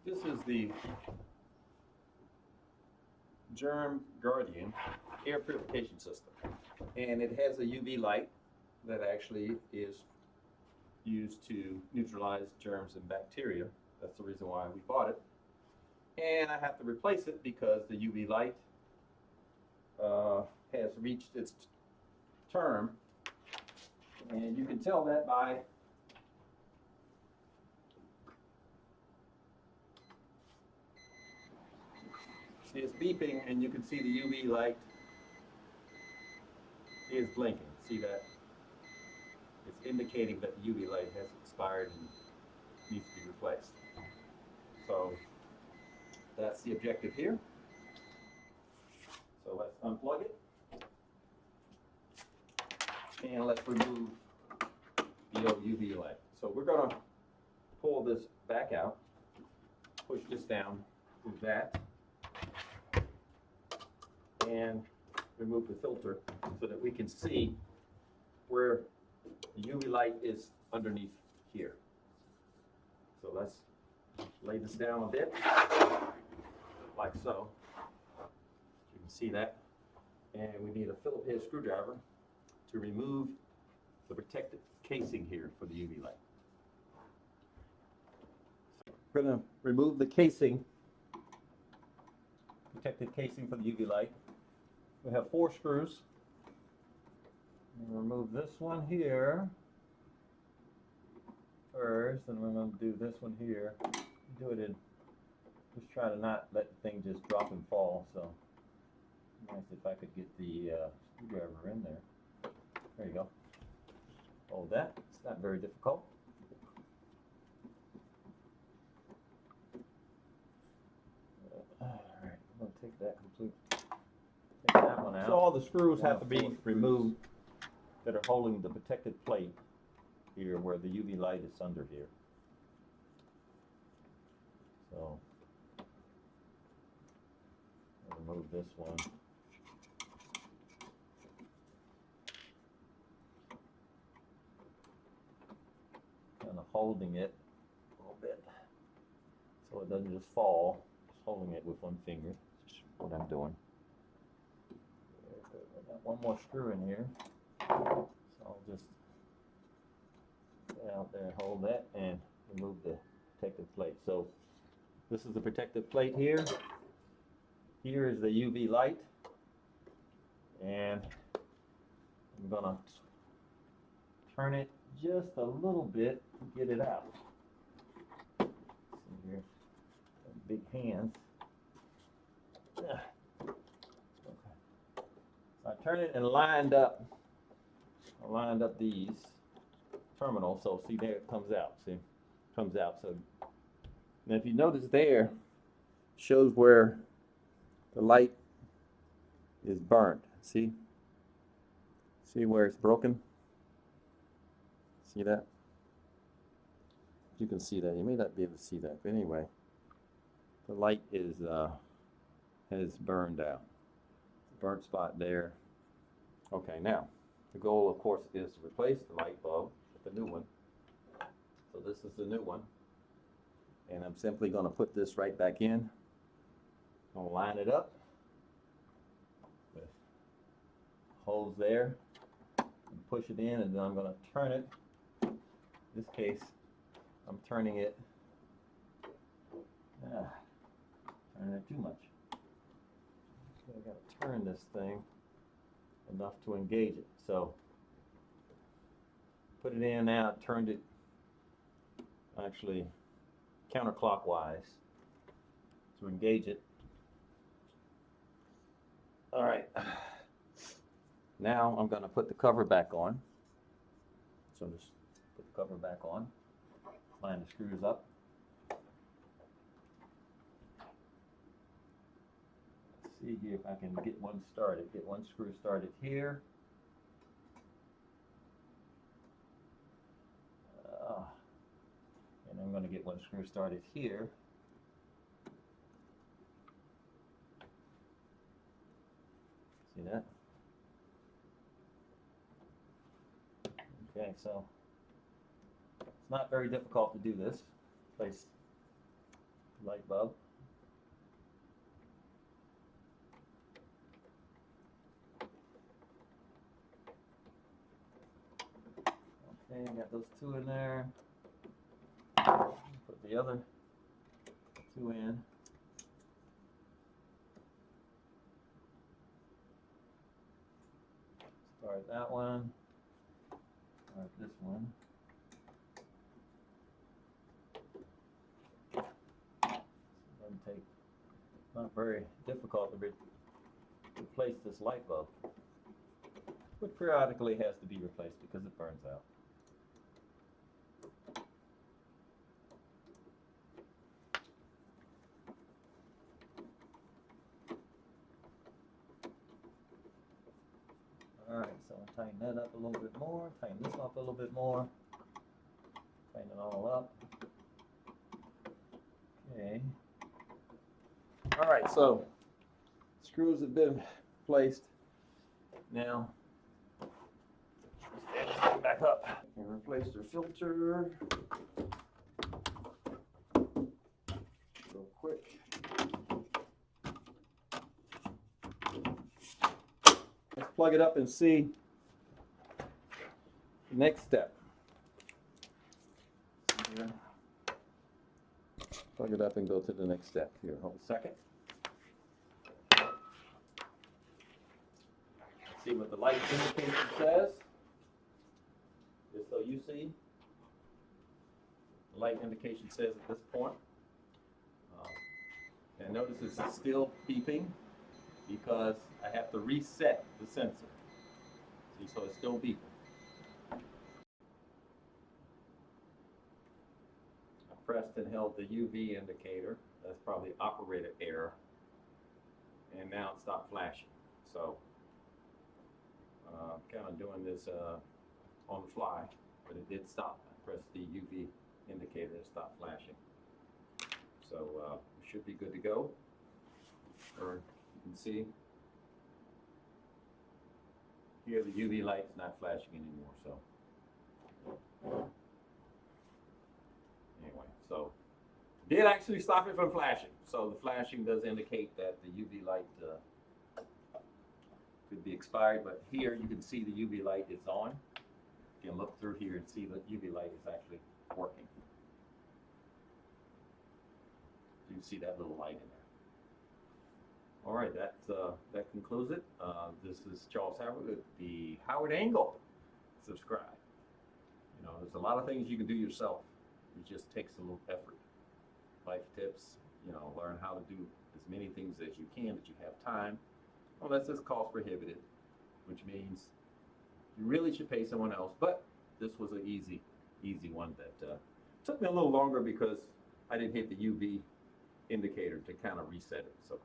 This is the GermGuardian Air Purification System, and it has a UV light that actually is used to neutralize germs and bacteria. That's the reason why we bought it. And I have to replace it because the UV light has reached its term, and you can tell that by see it's beeping, and you can see the UV light is blinking. See that? It's indicating that the UV light has expired and needs to be replaced. So that's the objective here. So let's unplug it and let's remove the old UV light. So we're going to pull this back out, push this down, do that, and remove the filter so that we can see where the UV light is underneath here. So let's lay this down a bit, like so. You can see that. And we need a Phillips head screwdriver to remove the protective casing here for the UV light. So we're going to remove the casing, protective casing for the UV light. We have 4 screws. We'll remove this one here first, and we're going to do this one here. Do it in, just try to not let the thing just drop and fall. So nice if I could get the screwdriver in there. There you go. Hold that. It's not very difficult. All right, I'm going to take that complete. Take that one out. So all the screws have to be removed that are holding the protective plate here where the UV light is under here. So I'll remove this one. Kind of holding it a little bit so it doesn't just fall. Just holding it with one finger. That's what I'm doing. I got one more screw in here. So I'll just get out there, hold that, and remove the protective plate. So this is the protective plate here. Here is the UV light, and I'm gonna turn it just a little bit to get it out. See here, big hands. Okay. So I turn it and lined up. I lined up these terminals, so see there it comes out. See, it comes out. So now if you notice there, shows where the light is burnt. See where it's broken? See that? You can see that. You may not be able to see that, but anyway, the light is has burned out. Burnt spot there. Okay, now the goal, of course, is to replace the light bulb with a new one. So this is the new one, and I'm simply going to put this right back in. I'm going to line it up with holes there and push it in, and then I'm going to turn it. In this case, I'm turning it. Turning it too much. So I got to turn this thing enough to engage it. So put it in now. Turned it actually counterclockwise to engage it. All right. Now I'm going to put the cover back on. So just put the cover back on. Line the screws up. Let's see here if I can get one started. Get one screw started here. And I'm going to get one screw started here. See that? Okay, so it's not very difficult to do this. Place light bulb. Okay, I got those two in there. Put the other two in. Start that one. Start this one. Doesn't take, not very difficult to replace this light bulb, but periodically has to be replaced because it burns out. Alright, so I'll tighten that up a little bit more, tighten this up a little bit more, tighten it all up. Okay. Alright, so screws have been placed. Now, stand this thing back up and replace their filter. Real quick. Let's plug it up and see the next step. Here. Plug it up and go to the next step. Here, hold a second. See what the light indication says. Just so you see, the light indication says at this point. And notice it's still beeping because I have to reset the sensor. See, so it's still beeping. I pressed and held the UV indicator. That's probably operator error. And now it stopped flashing. So I'm kind of doing this on the fly, but it did stop. I pressed the UV indicator and stopped flashing. So we should be good to go. Or you can see here the UV light is not flashing anymore. So anyway, so did actually stop it from flashing. So the flashing does indicate that the UV light could be expired, but here you can see the UV light is on. You can look through here and see the UV light is actually working. You can see that little light in there. All right, that concludes it. This is Charles Howard with the Howard Angle. Subscribe. You know, there's a lot of things you can do yourself. It just takes a little effort. Life tips, you know, learn how to do as many things as you can that you have time. Unless it's cost prohibitive, which means you really should pay someone else. But this was an easy one that took me a little longer because I didn't hit the UV indicator to kind of reset it. So